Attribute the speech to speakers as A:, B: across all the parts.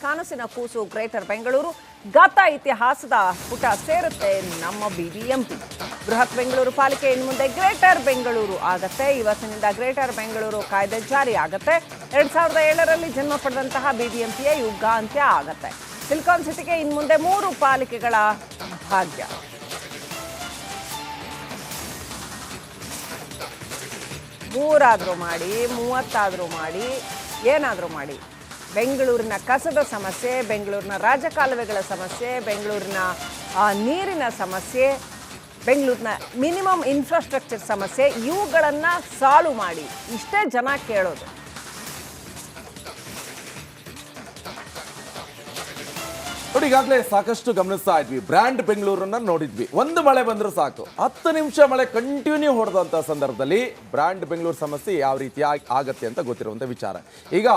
A: ಕನಸಿನ ಕೂಸು ಗ್ರೇಟರ್ ಬೆಂಗಳೂರು. ಗತ ಇತಿಹಾಸದ ಪುಟ ಸೇರುತ್ತೆ ನಮ್ಮ ಬಿಬಿಎಂಪಿ. ಬೃಹತ್ ಬೆಂಗಳೂರು ಪಾಲಿಕೆ ಇನ್ನು ಮುಂದೆ ಗ್ರೇಟರ್ ಬೆಂಗಳೂರು ಆಗತ್ತೆ. ಇವತ್ತಿನಿಂದ ಗ್ರೇಟರ್ ಬೆಂಗಳೂರು ಕಾಯ್ದೆ ಜಾರಿ ಆಗತ್ತೆ. 2007ರಲ್ಲಿ ಜನ್ಮ ಪಡೆದಂತಹ ಬಿಬಿಎಂಪಿಯ ಯುಗ ಅಂತ್ಯ ಆಗತ್ತೆ. ಸಿಲಿಕಾನ್ ಸಿಟಿಗೆ ಇನ್ನು ಮುಂದೆ 3 ಪಾಲಿಕೆಗಳ ಭಾಗ್ಯ. ಮೂರಾದರೂ ಮಾಡಿ 30 ಮಾಡಿ ಏನಾದರೂ ಮಾಡಿ ಬೆಂಗಳೂರಿನ ಕಸದ ಸಮಸ್ಯೆ, ಬೆಂಗಳೂರಿನ ರಾಜಕಾಲುವೆಗಳ ಸಮಸ್ಯೆ, ಬೆಂಗಳೂರಿನ ನೀರಿನ ಸಮಸ್ಯೆ, ಬೆಂಗಳೂರಿನ ಮಿನಿಮಮ್ ಇನ್ಫ್ರಾಸ್ಟ್ರಕ್ಚರ್ ಸಮಸ್ಯೆ ಇವುಗಳನ್ನು ಸಾಲ್ವ್ ಮಾಡಿ. ಇಷ್ಟೇ ಜನ ಕೇಳೋದು.
B: ನೋಡಿ, ಈಗಾಗಲೇ ಸಾಕಷ್ಟು ಗಮನಿಸ್ತಾ ಇದ್ವಿ. ಬ್ರ್ಯಾಂಡ್ ಬೆಂಗಳೂರನ್ನ ನೋಡಿದ್ವಿ. ಒಂದು ಮಳೆ ಬಂದರೂ ಸಾಕು, 10 ನಿಮಿಷ ಮಳೆ ಕಂಟಿನ್ಯೂ ಹೊಡೆದಂಥ ಸಂದರ್ಭದಲ್ಲಿ ಬ್ರ್ಯಾಂಡ್ ಬೆಂಗಳೂರು ಸಮಸ್ಯೆ ಯಾವ ರೀತಿ ಆಗತ್ತೆ ಅಂತ ಗೊತ್ತಿರುವಂಥ ವಿಚಾರ. ಈಗ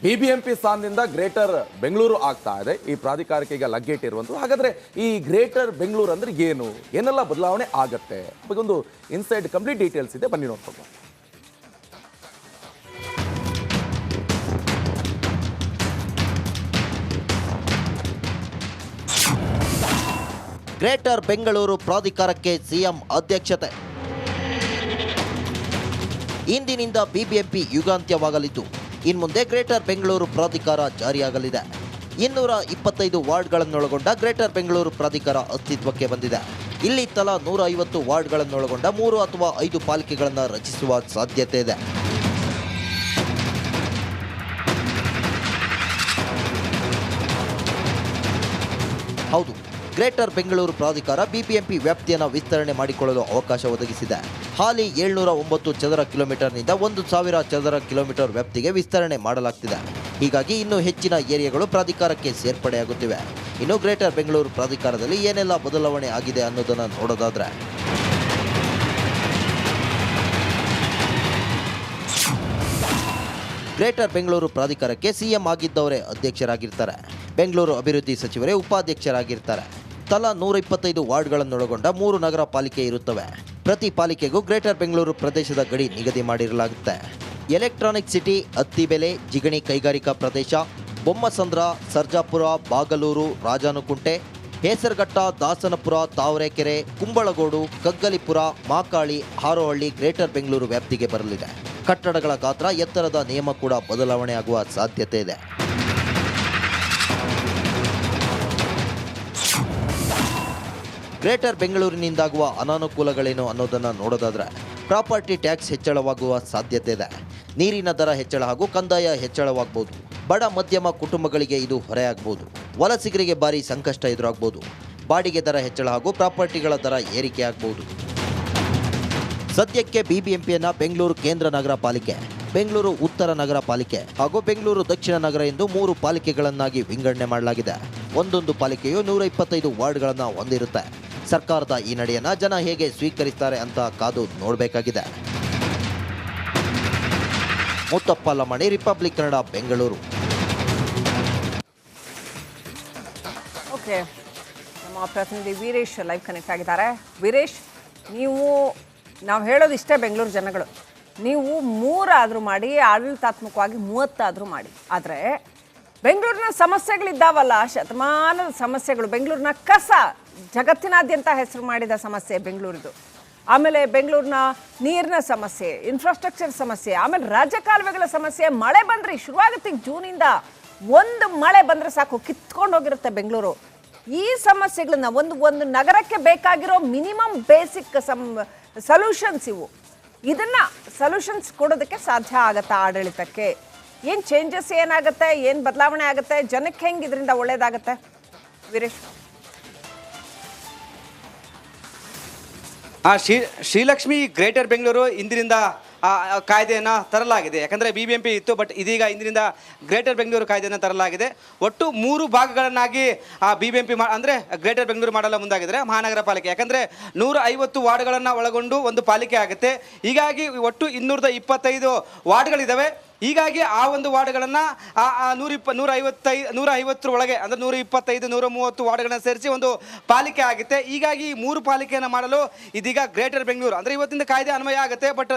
B: ಬಿಬಿಎಂಪಿ ಸ್ಥಾನದಿಂದ ಗ್ರೇಟರ್ ಬೆಂಗಳೂರು ಆಗ್ತಾ ಇದೆ. ಈ ಪ್ರಾಧಿಕಾರಕ್ಕೆ ಈಗ ಲಗ್ಗೇಟಿರುವಂಥದ್ದು. ಹಾಗಾದ್ರೆ ಈ ಗ್ರೇಟರ್ ಬೆಂಗಳೂರು ಅಂದ್ರೆ ಏನು, ಏನೆಲ್ಲ ಬದಲಾವಣೆ ಆಗತ್ತೆ, ಒಂದು ಇನ್ಸೈಡ್ ಕಂಪ್ಲೀಟ್ ಡೀಟೇಲ್ಸ್ ಇದೆ, ಬನ್ನಿ ನೋಡ್ಕೊಂಡು.
C: ಗ್ರೇಟರ್ ಬೆಂಗಳೂರು ಪ್ರಾಧಿಕಾರಕ್ಕೆ ಸಿಎಂ ಅಧ್ಯಕ್ಷತೆ. ಇಂದಿನಿಂದ ಬಿಬಿಎಂಪಿ ಯುಗಾಂತ್ಯವಾಗಲಿದ್ದು ಇನ್ಮುಂದೆ ಗ್ರೇಟರ್ ಬೆಂಗಳೂರು ಪ್ರಾಧಿಕಾರ ಜಾರಿಯಾಗಲಿದೆ. 225 ವಾರ್ಡ್ಗಳನ್ನೊಳಗೊಂಡ ಗ್ರೇಟರ್ ಬೆಂಗಳೂರು ಪ್ರಾಧಿಕಾರ ಅಸ್ತಿತ್ವಕ್ಕೆ ಬಂದಿದೆ. ಇಲ್ಲಿ ತಲಾ 150 ವಾರ್ಡ್ಗಳನ್ನೊಳಗೊಂಡ 3 ಅಥವಾ 5 ಪಾಲಿಕೆಗಳನ್ನು ರಚಿಸುವ ಸಾಧ್ಯತೆ ಇದೆ. ಹೌದು, ಗ್ರೇಟರ್ ಬೆಂಗಳೂರು ಪ್ರಾಧಿಕಾರ ಬಿಬಿಎಂಪಿ ವ್ಯಾಪ್ತಿಯನ್ನು ವಿಸ್ತರಣೆ ಮಾಡಿಕೊಳ್ಳಲು ಅವಕಾಶ ಒದಗಿಸಿದೆ. ಹಾಲಿ 709 ಚದರ ಕಿಲೋಮೀಟರ್ನಿಂದ 1000 ಚದರ ಕಿಲೋಮೀಟರ್ ವ್ಯಾಪ್ತಿಗೆ ವಿಸ್ತರಣೆ ಮಾಡಲಾಗ್ತಿದೆ. ಹೀಗಾಗಿ ಇನ್ನೂ ಹೆಚ್ಚಿನ ಏರಿಯಾಗಳು ಪ್ರಾಧಿಕಾರಕ್ಕೆ ಸೇರ್ಪಡೆಯಾಗುತ್ತಿವೆ. ಇನ್ನು ಗ್ರೇಟರ್ ಬೆಂಗಳೂರು ಪ್ರಾಧಿಕಾರದಲ್ಲಿ ಏನೆಲ್ಲ ಬದಲಾವಣೆ ಆಗಿದೆ ಅನ್ನೋದನ್ನು ನೋಡೋದಾದ್ರೆ, ಗ್ರೇಟರ್ ಬೆಂಗಳೂರು ಪ್ರಾಧಿಕಾರಕ್ಕೆ ಸಿಎಂ ಆಗಿದ್ದವರೇ ಅಧ್ಯಕ್ಷರಾಗಿರ್ತಾರೆ. ಬೆಂಗಳೂರು ಅಭಿವೃದ್ಧಿ ಸಚಿವರೇ ಉಪಾಧ್ಯಕ್ಷರಾಗಿರ್ತಾರೆ. ತಲಾ 125 ವಾರ್ಡ್ಗಳನ್ನೊಳಗೊಂಡ 3 ನಗರ ಪಾಲಿಕೆ ಇರುತ್ತವೆ. ಪ್ರತಿ ಪಾಲಿಕೆಗೂ ಗ್ರೇಟರ್ ಬೆಂಗಳೂರು ಪ್ರದೇಶದ ಗಡಿ ನಿಗದಿ ಮಾಡಿರಲಾಗುತ್ತೆ. ಎಲೆಕ್ಟ್ರಾನಿಕ್ ಸಿಟಿ, ಅತ್ತಿಬೆಲೆ, ಜಿಗಣಿ ಕೈಗಾರಿಕಾ ಪ್ರದೇಶ, ಬೊಮ್ಮಸಂದ್ರ, ಸರ್ಜಾಪುರ, ಬಾಗಲೂರು, ರಾಜಾನುಕುಂಟೆ, ಹೇಸರಘಟ್ಟ, ದಾಸನಪುರ, ತಾವರೆಕೆರೆ, ಕುಂಬಳಗೋಡು, ಕಗ್ಗಲಿಪುರ, ಮಾಕಾಳಿ, ಹಾರೋಹಳ್ಳಿ ಗ್ರೇಟರ್ ಬೆಂಗಳೂರು ವ್ಯಾಪ್ತಿಗೆ ಬರಲಿದೆ. ಕಟ್ಟಡಗಳ ಗಾತ್ರ, ಎತ್ತರದ ನಿಯಮ ಕೂಡ ಬದಲಾವಣೆ ಆಗುವ ಸಾಧ್ಯತೆ ಇದೆ. ಗ್ರೇಟರ್ ಬೆಂಗಳೂರಿನಿಂದಾಗುವ ಅನಾನುಕೂಲಗಳೇನು ಅನ್ನೋದನ್ನು ನೋಡೋದಾದ್ರೆ, ಪ್ರಾಪರ್ಟಿ ಟ್ಯಾಕ್ಸ್ ಹೆಚ್ಚಳವಾಗುವ ಸಾಧ್ಯತೆ ಇದೆ. ನೀರಿನ ದರ ಹೆಚ್ಚಳ ಹಾಗೂ ಕಂದಾಯ ಹೆಚ್ಚಳವಾಗಬಹುದು. ಬಡ ಮಧ್ಯಮ ಕುಟುಂಬಗಳಿಗೆ ಇದು ಹೊರೆಯಾಗಬಹುದು. ವಲಸಿಗರಿಗೆ ಭಾರಿ ಸಂಕಷ್ಟ ಎದುರಾಗಬಹುದು. ಬಾಡಿಗೆ ದರ ಹೆಚ್ಚಳ ಹಾಗೂ ಪ್ರಾಪರ್ಟಿಗಳ ದರ ಏರಿಕೆ ಆಗಬಹುದು. ಸದ್ಯಕ್ಕೆ ಬಿಬಿಎಂಪಿಯನ್ನು ಬೆಂಗಳೂರು ಕೇಂದ್ರ ನಗರ ಪಾಲಿಕೆ, ಬೆಂಗಳೂರು ಉತ್ತರ ನಗರ ಪಾಲಿಕೆ ಹಾಗೂ ಬೆಂಗಳೂರು ದಕ್ಷಿಣ ನಗರ ಎಂದು 3 ಪಾಲಿಕೆಗಳನ್ನಾಗಿ ವಿಂಗಡಣೆ ಮಾಡಲಾಗಿದೆ. ಒಂದೊಂದು ಪಾಲಿಕೆಯು 125 ವಾರ್ಡ್ಗಳನ್ನು ಹೊಂದಿರುತ್ತೆ. ಸರ್ಕಾರದ ಈ ನಡೆಯನ್ನು ಜನ ಹೇಗೆ ಸ್ವೀಕರಿಸ್ತಾರೆ ಅಂತ ಕಾದು ನೋಡಬೇಕಾಗಿದೆ. ಮುತ್ತಪ್ಪ ಲಮಾಣಿ, ರಿಪಬ್ಲಿಕ್ ಕನ್ನಡ, ಬೆಂಗಳೂರು.
A: ಓಕೆ, ನಮ್ಮ ಪ್ರತಿನಿಧಿ ವೀರೇಶ್ ಲೈವ್ ಕನೆಕ್ಟ್ ಆಗಿದ್ದಾರೆ. ವೀರೇಶ್, ನಾವು ಹೇಳೋದು ಇಷ್ಟೇ, ಬೆಂಗಳೂರು ಜನಗಳು, ನೀವು 3 ಆದರೂ ಮಾಡಿ, ಆಡಳಿತಾತ್ಮಕವಾಗಿ 30 ಆದರೂ ಮಾಡಿ. ಆದರೆ ಬೆಂಗಳೂರಿನ ಸಮಸ್ಯೆಗಳಿದ್ದಾವಲ್ಲ, ಶತಮಾನದ ಸಮಸ್ಯೆಗಳು, ಬೆಂಗಳೂರಿನ ಕಸ ಜಗತ್ತಿನಾದ್ಯಂತ ಹೆಸರು ಮಾಡಿದ ಸಮಸ್ಯೆ ಬೆಂಗಳೂರಿದು. ಆಮೇಲೆ ಬೆಂಗಳೂರಿನ ನೀರಿನ ಸಮಸ್ಯೆ, ಇನ್ಫ್ರಾಸ್ಟ್ರಕ್ಚರ್ ಸಮಸ್ಯೆ, ಆಮೇಲೆ ರಾಜಕಾಲುವೆಗಳ ಸಮಸ್ಯೆ. ಮಳೆ ಬಂದರೆ ಶುರುವಾಗುತ್ತೆ. ಜೂನಿಂದ ಒಂದು ಮಳೆ ಬಂದರೆ ಸಾಕು, ಕಿತ್ಕೊಂಡು ಹೋಗಿರುತ್ತೆ ಬೆಂಗಳೂರು. ಈ ಸಮಸ್ಯೆಗಳನ್ನ ಒಂದು ನಗರಕ್ಕೆ ಬೇಕಾಗಿರೋ ಮಿನಿಮಮ್ ಬೇಸಿಕ್ ಸೊಲ್ಯೂಷನ್ಸ್ ಇವು. ಇದನ್ನು ಸೊಲ್ಯೂಷನ್ಸ್ ಕೊಡೋದಕ್ಕೆ ಸಾಧ್ಯ ಆಗುತ್ತಾ ಆಡಳಿತಕ್ಕೆ? ಏನು ಚೇಂಜಸ್ ಏನಾಗುತ್ತೆ, ಏನು ಬದಲಾವಣೆ ಆಗುತ್ತೆ, ಜನಕ್ಕೆ ಹೆಂಗೆ ಇದರಿಂದ ಒಳ್ಳೇದಾಗುತ್ತೆ? ವೀರೇಶ್.
D: ಶ್ರೀಲಕ್ಷ್ಮಿ, ಗ್ರೇಟರ್ ಬೆಂಗಳೂರು ಇಂದಿನಿಂದ ಕಾಯ್ದೆಯನ್ನು ತರಲಾಗಿದೆ. ಯಾಕಂದರೆ ಬಿಬಿಎಂಪಿ ಇತ್ತು, ಬಟ್ ಇದೀಗ ಇಂದಿನಿಂದ ಗ್ರೇಟರ್ ಬೆಂಗಳೂರು ಕಾಯ್ದೆಯನ್ನು ತರಲಾಗಿದೆ. ಒಟ್ಟು 3 ಭಾಗಗಳನ್ನಾಗಿ ಬಿಬಿಎಂಪಿ ಅಂದರೆ ಗ್ರೇಟರ್ ಬೆಂಗಳೂರು ಮಾಡಲು ಮುಂದಾಗಿದ್ದಾರೆ ಮಹಾನಗರ ಪಾಲಿಕೆ. ಯಾಕಂದರೆ 150 ವಾರ್ಡ್ಗಳನ್ನು ಒಳಗೊಂಡು ಒಂದು ಪಾಲಿಕೆ ಆಗುತ್ತೆ. ಹೀಗಾಗಿ ಒಟ್ಟು 225 ವಾರ್ಡ್ಗಳಿದ್ದಾವೆ. ಹೀಗಾಗಿ ಆ ಒಂದು ವಾರ್ಡ್ಗಳನ್ನು 150 ಒಳಗೆ ಅಂದರೆ 125 130 ವಾರ್ಡ್ಗಳನ್ನು ಸೇರಿಸಿ ಒಂದು ಪಾಲಿಕೆ ಆಗುತ್ತೆ. ಹೀಗಾಗಿ ಈ 3 ಪಾಲಿಕೆಯನ್ನು ಮಾಡಲು ಇದೀಗ ಗ್ರೇಟರ್ ಬೆಂಗಳೂರು ಅಂದರೆ ಇವತ್ತಿಂದ ಕಾಯ್ದೆ ಅನ್ವಯ ಆಗುತ್ತೆ. ಬಟ್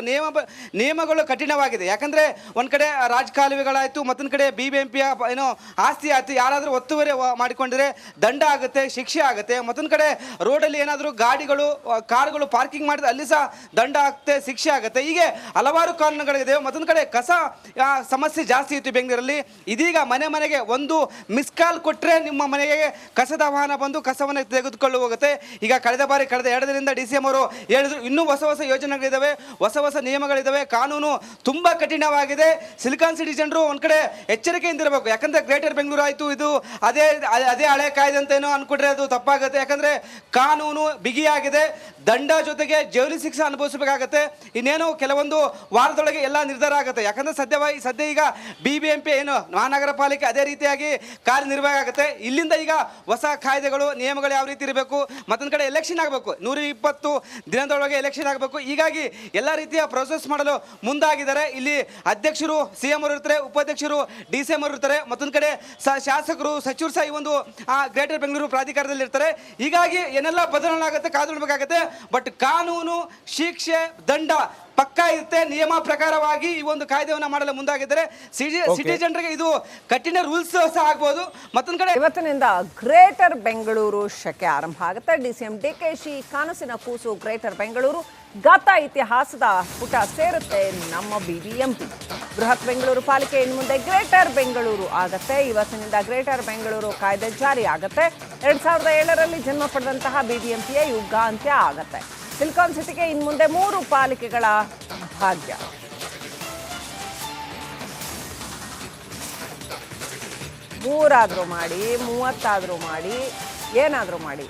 D: ನಿಯಮಗಳು ಕಠಿಣವಾಗಿದೆ. ಯಾಕಂದರೆ ಒಂದು ಕಡೆ ರಾಜಕಾಲುವೆಗಳಾಯಿತು, ಮತ್ತೊಂದು ಕಡೆ BBMPಯ ಏನೋ ಆಸ್ತಿ ಆಯಿತು, ಯಾರಾದರೂ ಒತ್ತುವರಿ ಮಾಡಿಕೊಂಡ್ರೆ ದಂಡ ಆಗುತ್ತೆ, ಶಿಕ್ಷೆ ಆಗುತ್ತೆ. ಮತ್ತೊಂದು ಕಡೆ ರೋಡಲ್ಲಿ ಏನಾದರೂ ಗಾಡಿಗಳು ಕಾರುಗಳು ಪಾರ್ಕಿಂಗ್ ಮಾಡಿದ್ರೆ ಅಲ್ಲಿ ಸಹ ದಂಡ ಆಗುತ್ತೆ, ಶಿಕ್ಷೆ ಆಗುತ್ತೆ. ಹೀಗೆ ಹಲವಾರು ಕಾನೂನುಗಳಿದೆ. ಮತ್ತೊಂದು ಕಡೆ ಕಸ ಸಮಸ್ಯೆ ಜಾಸ್ತಿ ಇತ್ತು ಬೆಂಗಳೂರಲ್ಲಿ. ಇದೀಗ ಮನೆಗೆ ಒಂದು ಮಿಸ್ ಕಾಲ್ ಕೊಟ್ಟರೆ ನಿಮ್ಮ ಮನೆಗೆ ಕಸದ ವಾಹನ ಬಂದು ಕಸವನ್ನು ತೆಗೆದುಕೊಂಡು ಹೋಗುತ್ತೆ. ಈಗ ಕಳೆದ 2 ದಿನದಿಂದ DCM ಅವರು ಹೇಳಿದ್ರು, ಇನ್ನೂ ಹೊಸ ಯೋಜನೆಗಳಿದ್ದಾವೆ, ಹೊಸ ನಿಯಮಗಳಿದ್ದಾವೆ, ಕಾನೂನು ತುಂಬ ಕಠಿಣವಾಗಿದೆ. ಸಿಲಿಕಾನ್ ಸಿಟಿ ಜನರು ಒಂದು ಕಡೆ ಎಚ್ಚರಿಕೆಯಿಂದಿರಬೇಕು. ಯಾಕಂದರೆ ಗ್ರೇಟರ್ ಬೆಂಗಳೂರು ಆಯಿತು, ಇದು ಅದೇ ಹಳೆ ಕಾಯ್ದೆ ಅಂತ ಏನೋ ಅನ್ಕೊಂಡ್ರೆ ಅದು ತಪ್ಪಾಗುತ್ತೆ. ಯಾಕಂದರೆ ಕಾನೂನು ಬಿಗಿಯಾಗಿದೆ, ದಂಡ ಜೊತೆಗೆ ಜೈಲು ಶಿಕ್ಷೆ ಅನುಭವಿಸಬೇಕಾಗತ್ತೆ. ಇನ್ನೇನು ಕೆಲವೊಂದು ವಾರದೊಳಗೆ ಎಲ್ಲ ನಿರ್ಧಾರ ಆಗುತ್ತೆ. ಯಾಕಂದರೆ ಸದ್ಯ ಈಗ BBMP ಏನು ಮಹಾನಗರ ಪಾಲಿಕೆ ಅದೇ ರೀತಿಯಾಗಿ ಕಾರ್ಯನಿರ್ವಾಹ ಆಗುತ್ತೆ. ಇಲ್ಲಿಂದ ಈಗ ಹೊಸ ಕಾಯ್ದೆಗಳು ನಿಯಮಗಳು ಯಾವ ರೀತಿ ಇರಬೇಕು, ಮತ್ತೊಂದು ಕಡೆ ಎಲೆಕ್ಷನ್ ಆಗಬೇಕು, 120 ದಿನದೊಳಗೆ ಎಲೆಕ್ಷನ್ ಆಗಬೇಕು. ಹೀಗಾಗಿ ಎಲ್ಲ ರೀತಿಯ ಪ್ರೊಸೆಸ್ ಮಾಡಲು ಮುಂದಾಗಿದ್ದಾರೆ. ಇಲ್ಲಿ ಅಧ್ಯಕ್ಷರು CM ಅವರು ಇರ್ತಾರೆ, ಉಪಾಧ್ಯಕ್ಷರು DCM ಅವರು ಇರ್ತಾರೆ, ಮತ್ತೊಂದು ಕಡೆ ಶಾಸಕರು ಸಚಿವರು ಸಹ ಈ ಒಂದು ಗ್ರೇಟರ್ ಬೆಂಗಳೂರು ಪ್ರಾಧಿಕಾರದಲ್ಲಿ ಇರ್ತಾರೆ. ಹೀಗಾಗಿ ಏನೆಲ್ಲ ಬದಲಾವಣೆ ಆಗುತ್ತೆ ಕಾದು ನೋಡಬೇಕಾಗತ್ತೆ. ಬಟ್ ಕಾನೂನು, ಶಿಕ್ಷೆ, ದಂಡ ಪಕ್ಕಾ ಇರುತ್ತೆ. ನಿಯಮ ಪ್ರಕಾರವಾಗಿ ಈ ಒಂದು ಕಾಯ್ದೆಯನ್ನು ಮಾಡಲು ಮುಂದಾಗಿದ್ದಾರೆ. ಸಿಟಿ ಜನರಿಗೆ ಇದು ಕಠಿಣ ರೂಲ್ಸ್ ಸಹ ಆಗ್ಬೋದು. ಮತ್ತೊಂದು ಕಡೆ
A: ಇವತ್ತಿನಿಂದ ಗ್ರೇಟರ್ ಬೆಂಗಳೂರು ಶಕೆ ಆರಂಭ ಆಗುತ್ತೆ. DCM DKಶಿ ಕನಸಿನ ಕೂಸು ಗ್ರೇಟರ್ ಬೆಂಗಳೂರು ಗತ ಇತಿಹಾಸದ ಪುಟ ಸೇರುತ್ತೆ ನಮ್ಮ BBMP. ಬೃಹತ್ ಬೆಂಗಳೂರು ಪಾಲಿಕೆ ಇನ್ನು ಮುಂದೆ ಗ್ರೇಟರ್ ಬೆಂಗಳೂರು ಆಗತ್ತೆ. ಇವತ್ತಿನಿಂದ ಗ್ರೇಟರ್ ಬೆಂಗಳೂರು ಕಾಯ್ದೆ ಜಾರಿ ಆಗತ್ತೆ. 2007ರಲ್ಲಿ ಜನ್ಮ ಪಡೆದಂತಹ BBMPಯ ಯುಗಾಂತ್ಯ ಆಗತ್ತೆ. ಸಿಲಿಕಾನ್ ಸಿಟಿಗೆ ಇನ್ನು ಮುಂದೆ 3 ಪಾಲಿಕೆಗಳ ಭಾಗ್ಯ. ಮೂರಾದರೂ ಮಾಡಿ, 30 ಮಾಡಿ, ಏನಾದರೂ ಮಾಡಿ,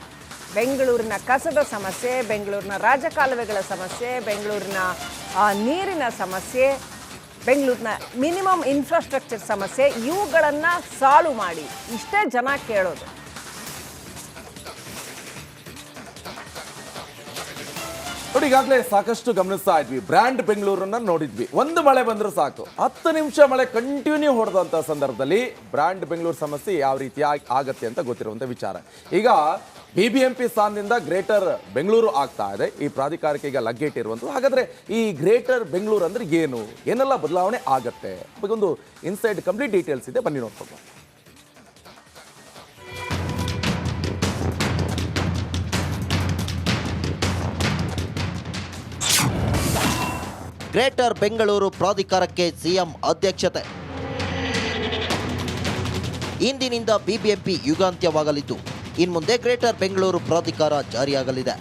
A: ಬೆಂಗಳೂರಿನ ಕಸದ ಸಮಸ್ಯೆ, ಬೆಂಗಳೂರಿನ ರಾಜಕಾಲುವೆಗಳ ಸಮಸ್ಯೆ, ಬೆಂಗಳೂರಿನ ನೀರಿನ ಸಮಸ್ಯೆ, ಬೆಂಗಳೂರಿನ ಮಿನಿಮಮ್ ಇನ್ಫ್ರಾಸ್ಟ್ರಕ್ಚರ್ ಸಮಸ್ಯೆ, ಇವುಗಳನ್ನು ಸಾಲ್ವ್ ಮಾಡಿ. ಇಷ್ಟೇ ಜನ ಕೇಳೋದು.
B: ನೋಡಿ, ಈಗಾಗಲೇ ಸಾಕಷ್ಟು ಗಮನಿಸ್ತಾ ಇದ್ವಿ. ಬ್ರ್ಯಾಂಡ್ ಬೆಂಗಳೂರನ್ನ ನೋಡಿದ್ವಿ. ಒಂದು ಮಳೆ ಬಂದರೂ ಸಾಕು, 10 ನಿಮಿಷ ಮಳೆ ಕಂಟಿನ್ಯೂ ಹೊಡೆದಂಥ ಸಂದರ್ಭದಲ್ಲಿ ಬ್ರ್ಯಾಂಡ್ ಬೆಂಗಳೂರು ಸಮಸ್ಯೆ ಯಾವ ರೀತಿ ಆಗತ್ತೆ ಅಂತ ಗೊತ್ತಿರುವಂಥ ವಿಚಾರ. ಈಗ BBMP ಸ್ಥಾನದಿಂದ ಗ್ರೇಟರ್ ಬೆಂಗಳೂರು ಆಗ್ತಾ ಇದೆ. ಈ ಪ್ರಾಧಿಕಾರಕ್ಕೆ ಈಗ ಲಗ್ಗೇಟ್ ಇರುವಂಥದ್ದು. ಹಾಗಾದ್ರೆ ಈ ಗ್ರೇಟರ್ ಬೆಂಗಳೂರು ಅಂದ್ರೆ ಏನೆಲ್ಲ ಬದಲಾವಣೆ ಆಗತ್ತೆ? ಒಂದು ಇನ್ಸೈಡ್ ಕಂಪ್ಲೀಟ್ ಡೀಟೇಲ್ಸ್ ಇದೆ, ಬನ್ನಿ ನೋಡ್ಕೊಂಡು.
C: ಗ್ರೇಟರ್ ಬೆಂಗಳೂರು ಪ್ರಾಧಿಕಾರಕ್ಕೆ CM ಅಧ್ಯಕ್ಷತೆ. ಇಂದಿನಿಂದ BBMP ಯುಗಾಂತ್ಯವಾಗಲಿದ್ದು ಇನ್ಮುಂದೆ ಗ್ರೇಟರ್ ಬೆಂಗಳೂರು ಪ್ರಾಧಿಕಾರ ಜಾರಿಯಾಗಲಿದೆ.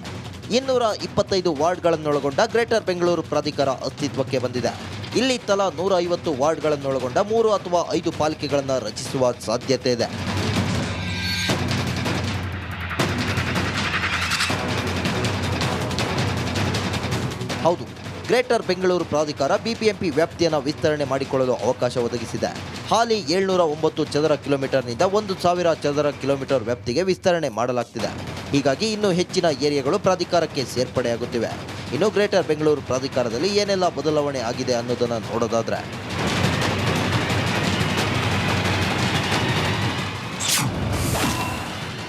C: 225 ವಾರ್ಡ್ಗಳನ್ನೊಳಗೊಂಡ ಗ್ರೇಟರ್ ಬೆಂಗಳೂರು ಪ್ರಾಧಿಕಾರ ಅಸ್ತಿತ್ವಕ್ಕೆ ಬಂದಿದೆ. ಇಲ್ಲಿ ತಲಾ 150 ವಾರ್ಡ್ಗಳನ್ನೊಳಗೊಂಡ 3 ಅಥವಾ 5 ಪಾಲಿಕೆಗಳನ್ನು ರಚಿಸುವ ಸಾಧ್ಯತೆ ಇದೆ. ಹೌದು, ಗ್ರೇಟರ್ ಬೆಂಗಳೂರು ಪ್ರಾಧಿಕಾರ BBMP ವ್ಯಾಪ್ತಿಯನ್ನು ವಿಸ್ತರಣೆ ಮಾಡಿಕೊಳ್ಳಲು ಅವಕಾಶ ಒದಗಿಸಿದೆ. ಹಾಲಿ 709 ಚದರ ಕಿಲೋಮೀಟರ್ನಿಂದ 1000 ಚದರ ಕಿಲೋಮೀಟರ್ ವ್ಯಾಪ್ತಿಗೆ ವಿಸ್ತರಣೆ ಮಾಡಲಾಗ್ತಿದೆ. ಹೀಗಾಗಿ ಇನ್ನೂ ಹೆಚ್ಚಿನ ಏರಿಯಾಗಳು ಪ್ರಾಧಿಕಾರಕ್ಕೆ ಸೇರ್ಪಡೆಯಾಗುತ್ತಿವೆ. ಇನ್ನು ಗ್ರೇಟರ್ ಬೆಂಗಳೂರು ಪ್ರಾಧಿಕಾರದಲ್ಲಿ ಏನೆಲ್ಲ ಬದಲಾವಣೆ ಆಗಿದೆ ಅನ್ನೋದನ್ನು ನೋಡೋದಾದ್ರೆ,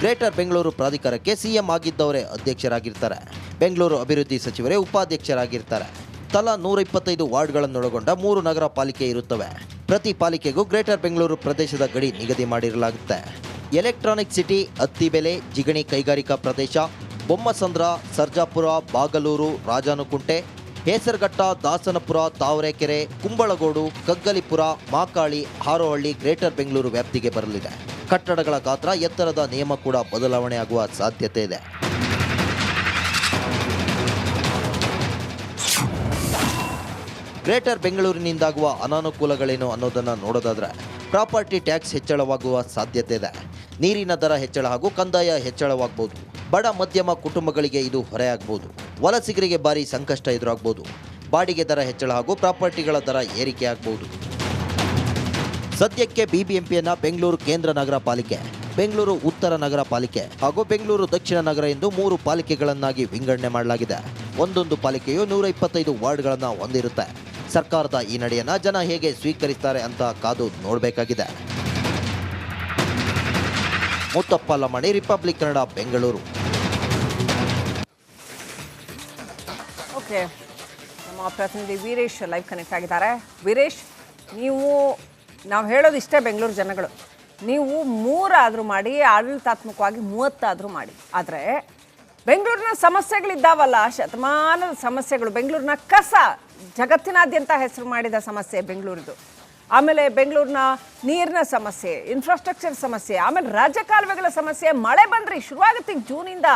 C: ಗ್ರೇಟರ್ ಬೆಂಗಳೂರು ಪ್ರಾಧಿಕಾರಕ್ಕೆ CM ಆಗಿದ್ದವರೇ ಅಧ್ಯಕ್ಷರಾಗಿರ್ತಾರೆ. ಬೆಂಗಳೂರು ಅಭಿವೃದ್ಧಿ ಸಚಿವರೇ ಉಪಾಧ್ಯಕ್ಷರಾಗಿರ್ತಾರೆ. ತಲಾ 125 ವಾರ್ಡ್ಗಳನ್ನೊಳಗೊಂಡ 3 ನಗರ ಪಾಲಿಕೆ ಇರುತ್ತವೆ. ಪ್ರತಿ ಪಾಲಿಕೆಗೂ ಗ್ರೇಟರ್ ಬೆಂಗಳೂರು ಪ್ರದೇಶದ ಗಡಿ ನಿಗದಿ ಮಾಡಿರಲಾಗುತ್ತೆ. ಎಲೆಕ್ಟ್ರಾನಿಕ್ ಸಿಟಿ, ಅತ್ತಿಬೆಲೆ, ಜಿಗಣಿ ಕೈಗಾರಿಕಾ ಪ್ರದೇಶ, ಬೊಮ್ಮಸಂದ್ರ, ಸರ್ಜಾಪುರ, ಬಾಗಲೂರು, ರಾಜಾನುಕುಂಟೆ, ಹೇಸರಘಟ್ಟ, ದಾಸನಪುರ, ತಾವರೆಕೆರೆ, ಕುಂಬಳಗೋಡು, ಕಗ್ಗಲಿಪುರ, ಮಾಕಾಳಿ, ಹಾರೋಹಳ್ಳಿ ಗ್ರೇಟರ್ ಬೆಂಗಳೂರು ವ್ಯಾಪ್ತಿಗೆ ಬರಲಿದೆ. ಕಟ್ಟಡಗಳ ಗಾತ್ರ, ಎತ್ತರದ ನಿಯಮ ಕೂಡ ಬದಲಾವಣೆ ಆಗುವ ಸಾಧ್ಯತೆ ಇದೆ. ಗ್ರೇಟರ್ ಬೆಂಗಳೂರಿನಿಂದಾಗುವ ಅನಾನುಕೂಲಗಳೇನು ಅನ್ನೋದನ್ನು ನೋಡೋದಾದ್ರೆ, ಪ್ರಾಪರ್ಟಿ ಟ್ಯಾಕ್ಸ್ ಹೆಚ್ಚಳವಾಗುವ ಸಾಧ್ಯತೆ ಇದೆ. ನೀರಿನ ದರ ಹೆಚ್ಚಳ ಹಾಗೂ ಕಂದಾಯ ಹೆಚ್ಚಳವಾಗಬಹುದು. ಬಡ ಮಧ್ಯಮ ಕುಟುಂಬಗಳಿಗೆ ಇದು ಹೊರೆಯಾಗಬಹುದು. ವಲಸಿಗರಿಗೆ ಭಾರಿ ಸಂಕಷ್ಟ ಎದುರಾಗಬಹುದು. ಬಾಡಿಗೆ ದರ ಹೆಚ್ಚಳ ಹಾಗೂ ಪ್ರಾಪರ್ಟಿಗಳ ದರ ಏರಿಕೆ ಆಗಬಹುದು. ಸದ್ಯಕ್ಕೆ BBMPಯನ್ನು ಬೆಂಗಳೂರು ಕೇಂದ್ರ ನಗರ ಪಾಲಿಕೆ, ಬೆಂಗಳೂರು ಉತ್ತರ ನಗರ ಪಾಲಿಕೆ ಹಾಗೂ ಬೆಂಗಳೂರು ದಕ್ಷಿಣ ನಗರ ಎಂದು 3 ಪಾಲಿಕೆಗಳನ್ನಾಗಿ ವಿಂಗಡಣೆ ಮಾಡಲಾಗಿದೆ. ಒಂದೊಂದು ಪಾಲಿಕೆಯು 125 ವಾರ್ಡ್ಗಳನ್ನು ಹೊಂದಿರುತ್ತೆ. ಸರ್ಕಾರದ ಈ ನಡೆಯನ್ನ ಜನ ಹೇಗೆ ಸ್ವೀಕರಿಸ್ತಾರೆ ಅಂತ ಕಾದು ನೋಡಬೇಕಾಗಿದೆ. ಮುತ್ತಪ್ಪ ಲಮಾಣಿ, ರಿಪಬ್ಲಿಕ್ ಕನ್ನಡ, ಬೆಂಗಳೂರು.
A: ಓಕೆ, ನಮ್ಮ ಪ್ರತಿನಿಧಿ ವೀರೇಶ್ ಲೈವ್ ಕನೆಕ್ಟ್ ಆಗಿದ್ದಾರೆ. ವೀರೇಶ್, ನಾವು ಹೇಳೋದು ಇಷ್ಟೇ ಬೆಂಗಳೂರು ಜನಗಳು, ನೀವು 3 ಆದರೂ ಮಾಡಿ, ಆಡಳಿತಾತ್ಮಕವಾಗಿ 30 ಆದರೂ ಮಾಡಿ. ಆದರೆ ಬೆಂಗಳೂರಿನ ಸಮಸ್ಯೆಗಳಿದ್ದಾವಲ್ಲ, ಶತಮಾನದ ಸಮಸ್ಯೆಗಳು, ಬೆಂಗಳೂರಿನ ಕಸ ಜಗತ್ತಿನಾದ್ಯಂತ ಹೆಸರು ಮಾಡಿದ ಸಮಸ್ಯೆ ಬೆಂಗಳೂರಿದು. ಆಮೇಲೆ ಬೆಂಗಳೂರಿನ ನೀರಿನ ಸಮಸ್ಯೆ, ಇನ್ಫ್ರಾಸ್ಟ್ರಕ್ಚರ್ ಸಮಸ್ಯೆ, ಆಮೇಲೆ ರಾಜಕಾಲುವೆಗಳ ಸಮಸ್ಯೆ. ಮಳೆ ಬಂದರೆ ಶುರುವಾಗುತ್ತೆ ಜೂನಿಂದ,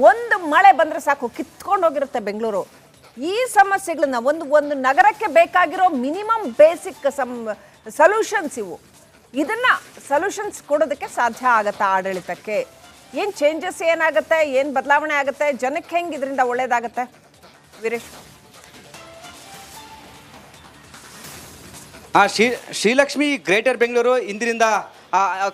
A: ಒಂದು ಮಳೆ ಬಂದರೆ ಸಾಕು ಕಿತ್ಕೊಂಡು ಹೋಗಿರುತ್ತೆ ಬೆಂಗಳೂರು. ಈ ಸಮಸ್ಯೆಗಳನ್ನ ಒಂದು ನಗರಕ್ಕೆ ಬೇಕಾಗಿರೋ ಮಿನಿಮಮ್ ಬೇಸಿಕ್ ಸೊಲ್ಯೂಷನ್ಸ್ ಇವು. ಇದನ್ನ ಸೊಲ್ಯೂಷನ್ಸ್ ಕೊಡೋದಕ್ಕೆ ಸಾಧ್ಯ ಆಗತ್ತಾ ಆಡಳಿತಕ್ಕೆ? ಏನು ಚೇಂಜಸ್ ಏನಾಗುತ್ತೆ, ಏನು ಬದಲಾವಣೆ ಆಗುತ್ತೆ, ಜನಕ್ಕೆ ಹೆಂಗೆ ಇದರಿಂದ ಒಳ್ಳೇದಾಗತ್ತೆ ವೀರೇಶ್?
D: ಶ್ರೀಲಕ್ಷ್ಮಿ ಗ್ರೇಟರ್ ಬೆಂಗಳೂರು ಇಂದಿನಿಂದ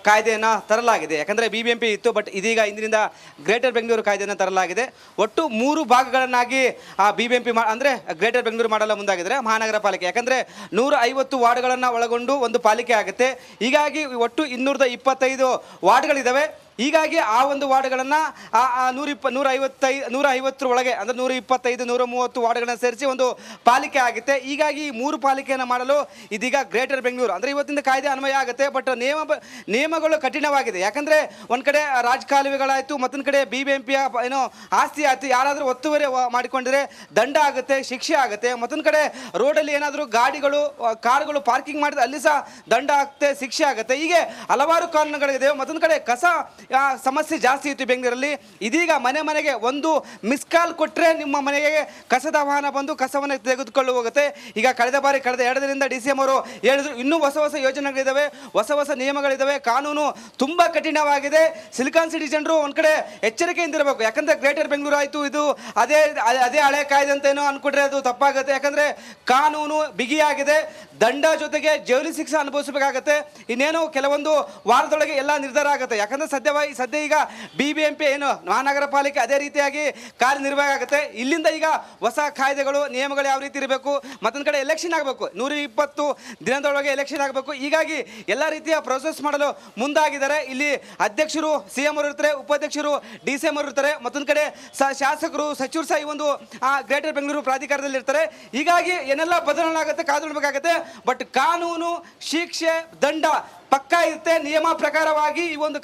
D: ಕಾಯ್ದೆಯನ್ನು ತರಲಾಗಿದೆ. ಯಾಕಂದರೆ BBMP ಇತ್ತು, ಬಟ್ ಇದೀಗ ಇಂದಿನಿಂದ ಗ್ರೇಟರ್ ಬೆಂಗಳೂರು ಕಾಯ್ದೆಯನ್ನು ತರಲಾಗಿದೆ. ಒಟ್ಟು 3 ಭಾಗಗಳನ್ನಾಗಿ BBMP ಅಂದರೆ ಗ್ರೇಟರ್ ಬೆಂಗಳೂರು ಮಾಡಲು ಮುಂದಾಗಿದ್ದಾರೆ ಮಹಾನಗರ ಪಾಲಿಕೆ. ಯಾಕಂದರೆ 150 ವಾರ್ಡ್ಗಳನ್ನು ಒಳಗೊಂಡು ಒಂದು ಪಾಲಿಕೆ ಆಗುತ್ತೆ. ಹೀಗಾಗಿ ಒಟ್ಟು 225 ವಾರ್ಡ್ಗಳಿದ್ದಾವೆ. ಹೀಗಾಗಿ ಆ ಒಂದು ವಾರ್ಡ್ಗಳನ್ನು 150 ಒಳಗೆ ಅಂದರೆ 125, 130 ವಾರ್ಡ್ಗಳನ್ನು ಸೇರಿಸಿ ಒಂದು ಪಾಲಿಕೆ ಆಗುತ್ತೆ. ಹೀಗಾಗಿ 3 ಪಾಲಿಕೆಯನ್ನು ಮಾಡಲು ಇದೀಗ ಗ್ರೇಟರ್ ಬೆಂಗಳೂರು ಅಂದರೆ ಇವತ್ತಿಂದ ಕಾಯ್ದೆ ಅನ್ವಯ ಆಗುತ್ತೆ. ಬಟ್ ನಿಯಮಗಳು ಕಠಿಣವಾಗಿದೆ. ಯಾಕಂದರೆ ಒಂದು ಕಡೆ ರಾಜಕಾಲುವೆಗಳಾಯಿತು, ಮತ್ತೊಂದು ಕಡೆ BBMPಯ ಏನೋ ಆಸ್ತಿ ಆಯಿತು, ಯಾರಾದರೂ ಒತ್ತುವರಿ ಮಾಡಿಕೊಂಡ್ರೆ ದಂಡ ಆಗುತ್ತೆ, ಶಿಕ್ಷೆ ಆಗುತ್ತೆ. ಮತ್ತೊಂದು ಕಡೆ ರೋಡಲ್ಲಿ ಏನಾದರೂ ಗಾಡಿಗಳು ಕಾರುಗಳು ಪಾರ್ಕಿಂಗ್ ಮಾಡಿದ್ರೆ ಅಲ್ಲಿ ಸಹ ದಂಡ ಆಗುತ್ತೆ, ಶಿಕ್ಷೆ ಆಗುತ್ತೆ. ಹೀಗೆ ಹಲವಾರು ಕಾನೂನುಗಳಿದೆ. ಮತ್ತೊಂದು ಕಡೆ ಕಸ ಸಮಸ್ಯೆ ಜಾಸ್ತಿ ಇತ್ತು ಬೆಂಗಳೂರಲ್ಲಿ. ಇದೀಗ ಮನೆಗೆ ಒಂದು ಮಿಸ್ ಕಾಲ್ ಕೊಟ್ಟರೆ ನಿಮ್ಮ ಮನೆಗೆ ಕಸದ ವಾಹನ ಬಂದು ಕಸವನ್ನು ತೆಗೆದುಕೊಂಡು ಹೋಗುತ್ತೆ. ಈಗ ಕಳೆದ 2 ದಿನದಿಂದ DCM ಅವರು ಹೇಳಿದ್ರು, ಇನ್ನೂ ಹೊಸ ಯೋಜನೆಗಳಿದ್ದಾವೆ, ಹೊಸ ನಿಯಮಗಳಿದ್ದಾವೆ, ಕಾನೂನು ತುಂಬ ಕಠಿಣವಾಗಿದೆ. ಸಿಲಿಕಾನ್ ಸಿಟಿ ಜನರು ಒಂದು ಕಡೆ ಎಚ್ಚರಿಕೆಯಿಂದಿರಬೇಕು. ಯಾಕಂದರೆ ಗ್ರೇಟರ್ ಬೆಂಗಳೂರು ಆಯಿತು, ಇದು ಅದೇ ಹಳೆ ಕಾಯ್ದೆ ಅಂತ ಏನೋ ಅನ್ಕೊಂಡ್ರೆ ಅದು ತಪ್ಪಾಗುತ್ತೆ. ಯಾಕಂದರೆ ಕಾನೂನು ಬಿಗಿಯಾಗಿದೆ, ದಂಡ ಜೊತೆಗೆ ಜೈಲು ಶಿಕ್ಷೆ ಅನುಭವಿಸಬೇಕಾಗತ್ತೆ. ಇನ್ನೇನು ಕೆಲವೊಂದು ವಾರದೊಳಗೆ ಎಲ್ಲ ನಿರ್ಧಾರ ಆಗುತ್ತೆ. ಯಾಕಂದರೆ ಸದ್ಯ ಈಗ BBMP ಏನು ಮಹಾನಗರ ಪಾಲಿಕೆ ಅದೇ ರೀತಿಯಾಗಿ ಕಾರ್ಯನಿರ್ವಾಹ ಆಗುತ್ತೆ. ಇಲ್ಲಿಂದ ಈಗ ಹೊಸ ಕಾಯ್ದೆಗಳು, ನಿಯಮಗಳು ಯಾವ ರೀತಿ ಇರಬೇಕು, ಮತ್ತೊಂದು ಕಡೆ ಎಲೆಕ್ಷನ್ ಆಗಬೇಕು, 120 ದಿನದೊಳಗೆ ಎಲೆಕ್ಷನ್ ಆಗಬೇಕು. ಹೀಗಾಗಿ ಎಲ್ಲ ರೀತಿಯ ಪ್ರೊಸೆಸ್ ಮಾಡಲು ಮುಂದಾಗಿದ್ದಾರೆ. ಇಲ್ಲಿ ಅಧ್ಯಕ್ಷರು CM ಅವರು ಇರ್ತಾರೆ, ಉಪಾಧ್ಯಕ್ಷರು DCM ಅವರು ಇರ್ತಾರೆ, ಮತ್ತೊಂದು ಕಡೆ ಶಾಸಕರು, ಸಚಿವರು ಸಹ ಈ ಒಂದು ಗ್ರೇಟರ್ ಬೆಂಗಳೂರು ಪ್ರಾಧಿಕಾರದಲ್ಲಿ ಇರ್ತಾರೆ. ಹೀಗಾಗಿ ಏನೆಲ್ಲ ಬದಲಾವಣೆ ಆಗುತ್ತೆ ಕಾದು ನೋಡಬೇಕಾಗತ್ತೆ. ಬಟ್ ಕಾನೂನು, ಶಿಕ್ಷೆ, ದಂಡ ಪಕ್ಕಾ ಇರುತ್ತೆ. ನಿಯಮ ಪ್ರಕಾರವಾಗಿ ಈ ಒಂದು